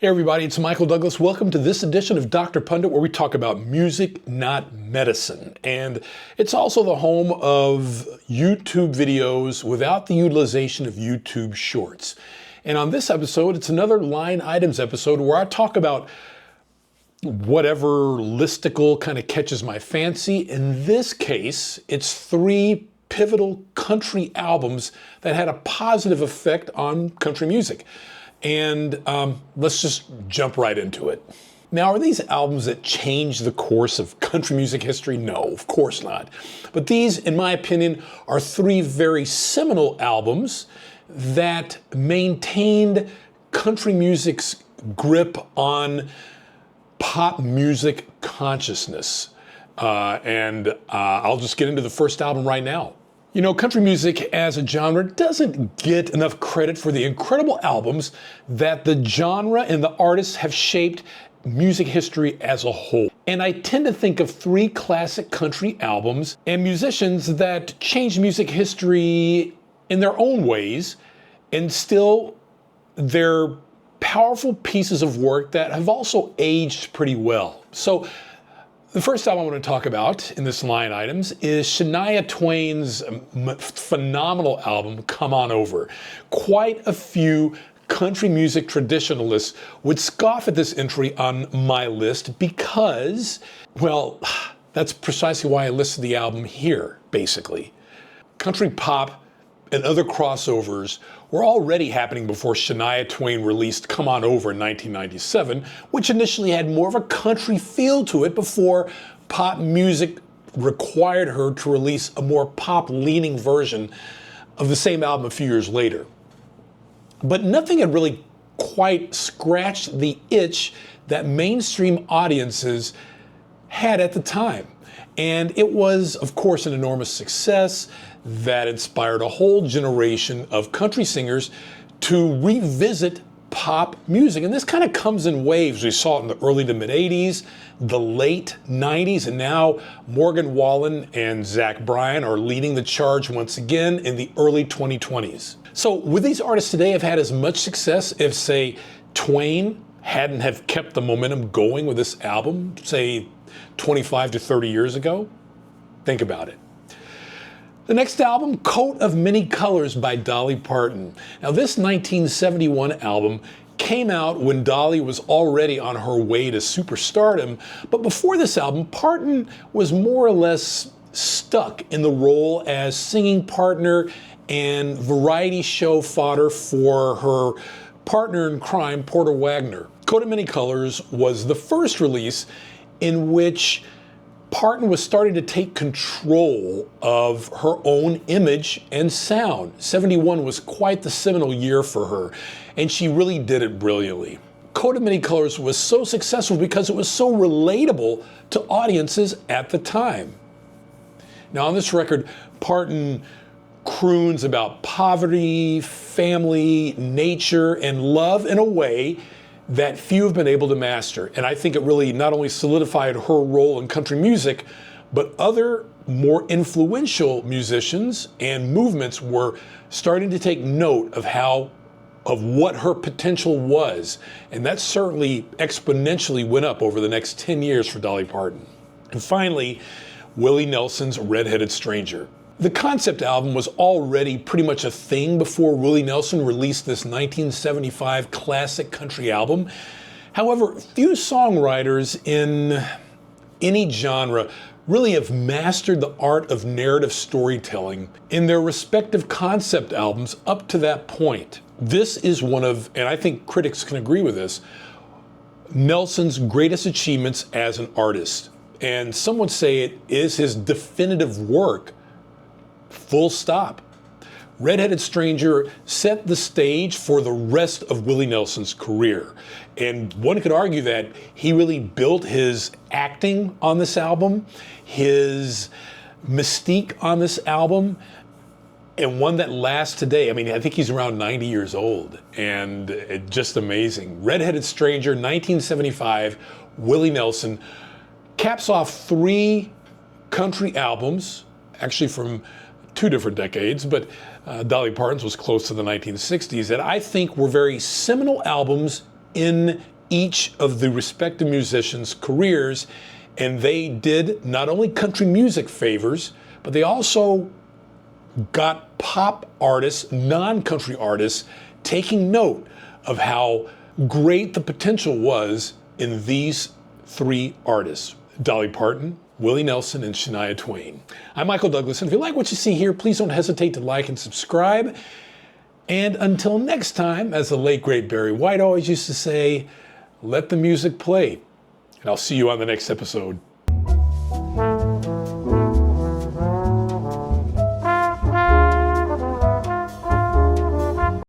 Hey everybody, it's Michael Douglas. Welcome to this edition of Dr. Pundit, where we talk about music, not medicine. And it's also the home of YouTube videos without the utilization of YouTube Shorts. And on this episode, it's another line items episode where I talk about whatever listicle kind of catches my fancy. In this case, it's three pivotal country albums that had a positive effect on country music. And let's just jump right into it. Now, are these albums that changed the course of country music history? No, of course not. But these, in my opinion, are three very seminal albums that maintained country music's grip on pop music consciousness. I'll just get into the first album right now. You know, country music as a genre doesn't get enough credit for the incredible albums that the genre and the artists have shaped music history as a whole. And I tend to think of three classic country albums and musicians that changed music history in their own ways, and still they're powerful pieces of work that have also aged pretty well. So the first album I want to talk about in this line items is Shania Twain's phenomenal album, Come On Over. Quite a few country music traditionalists would scoff at this entry on my list because, well, that's precisely why I listed the album here, basically. Country pop and other crossovers were already happening before Shania Twain released Come On Over in 1997, which initially had more of a country feel to it before pop music required her to release a more pop-leaning version of the same album a few years later. But nothing had really quite scratched the itch that mainstream audiences had at the time. And it was, of course, an enormous success that inspired a whole generation of country singers to revisit pop music. And this kind of comes in waves. We saw it in the early to mid 80s, the late 90s, and now Morgan Wallen and Zach Bryan are leading the charge once again in the early 2020s. So would these artists today have had as much success if, say, Twain hadn't have kept the momentum going with this album, say, 25 to 30 years ago? Think about it. The next album, Coat of Many Colors by Dolly Parton. Now, this 1971 album came out when Dolly was already on her way to superstardom, but before this album, Parton was more or less stuck in the role as singing partner and variety show fodder for her partner in crime, Porter Wagoner. Coat of Many Colors was the first release in which Parton was starting to take control of her own image and sound. 71 was quite the seminal year for her, and she really did it brilliantly. Coat of Many Colors was so successful because it was so relatable to audiences at the time. Now, on this record, Parton croons about poverty, family, nature, and love in a way that few have been able to master. And I think it really not only solidified her role in country music, but other more influential musicians and movements were starting to take note of what her potential was. And that certainly exponentially went up over the next 10 years for Dolly Parton. And finally, Willie Nelson's Red-Headed Stranger. The concept album was already pretty much a thing before Willie Nelson released this 1975 classic country album. However, few songwriters in any genre really have mastered the art of narrative storytelling in their respective concept albums up to that point. This is one of, and I think critics can agree with this, Nelson's greatest achievements as an artist. And some would say it is his definitive work. Full stop. Red-Headed Stranger set the stage for the rest of Willie Nelson's career. And one could argue that he really built his acting on this album, his mystique on this album, and one that lasts today. I mean, I think he's around 90 years old, and just amazing. Red-Headed Stranger, 1975, Willie Nelson, caps off three country albums, actually from two different decades, but Dolly Parton's was close to the 1960s, that I think were very seminal albums in each of the respective musicians' careers, and they did not only country music favors, but they also got pop artists, non-country artists, taking note of how great the potential was in these three artists: Dolly Parton, Willie Nelson, and Shania Twain. I'm Michael Douglas, and if you like what you see here, please don't hesitate to like and subscribe. And until next time, as the late great Barry White always used to say, let the music play. And I'll see you on the next episode.